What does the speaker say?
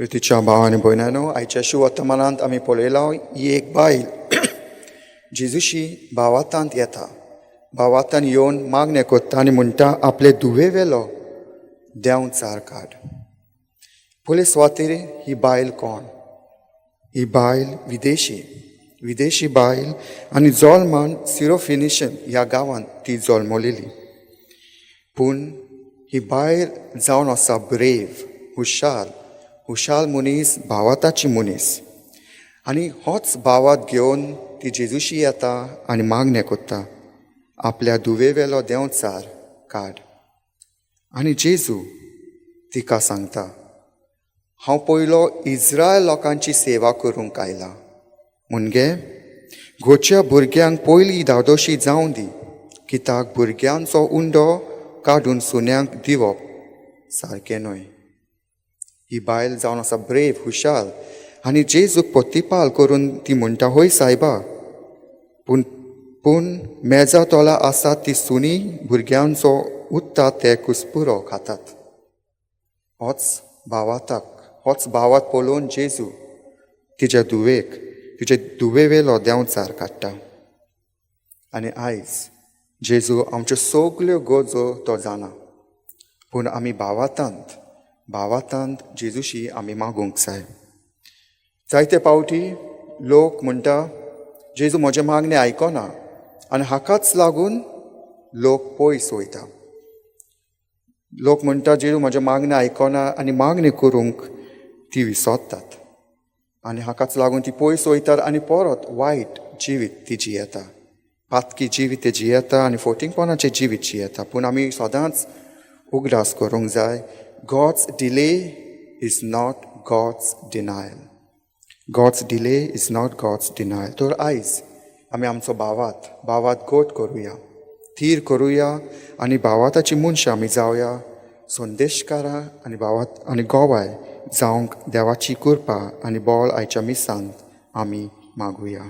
प्रितीच्या भाव आनी भयणांनो, आयच्या वर्तमानांत आमी पळयलां ही एक बायल जेजूशी भावार्थांत येता. भावार्थांत येवन मागणें करता आनी म्हणटा आपले धुवे वेलो देंवचार काड. पयले सुवातेर ही बायल कोण? ही बायल विदेशी बायल आनी जल्मान सिरोफिनिशन ह्या गांवांत ती जल्मलेली. पूण ही बायल जावन आसा ब्रेव, हुशाल मनीस, भावाताची मनीस. आनी होच भावात घेवन ती जेजूशी येता आनी मागणें करता आपल्या धुवे वेलो देंवचार काड. आनी जेजू तिका सांगता, हांव पयलो इस्रायल लोकांची सेवा करूंक आयलां. मुणगे गोंयच्या भुरग्यांक पयली धादोशी जावं दी, कित्याक भुरग्यांचो उंडो काडून सुन्यांक दिवप सारकें न्हय. ही बायल जावन आसा ब्रेव, हुशाल आनी जेजूक पोत्तिपाल करून ती म्हणटा, होय सायबा, पूण मेजा तोला आसात ती सुनी भुरग्यांचो उत्ता ते कुसपुरो खातात. होच भावात पळोवन जेजू तिच्या तुजे धुवे वेलो देंवचार काडटा. आनी आयज जेजू आमच्यो सगल्यो गरजो तो जाणा. पूण आमी भावार्थांत जेजूशी आमी मागूंक जाय. जायते पावटी लोक म्हणटा जेजू म्हजे मागणें आयकना आनी हाकाच लागून लोक पयस वयता. लोक म्हणटा जेजू म्हजे मागणें आयकना आनी मागणी करूंक ती विसरतात. आनी हाकाच लागून ती पयस वयतात आनी परत वायट जिवीत ती जियेता. पातकी जिवीत ते जियेता आनी फोटिंगपणाचें जिवीत जियेता. पूण आमी सदांच उगडास करूंक जाय, God's delay is not God's denial. God's delay is not God's denial. तर आयज आमी आमचो भावात गोट करुया, थीर करुया आनी भावाताची मनशां आमी जावया. संदेशकारां आनी भावात आनी गोवाय जावंक देवाची कृपा आनी बोळ आयच्या मिसांत आमी मागुया.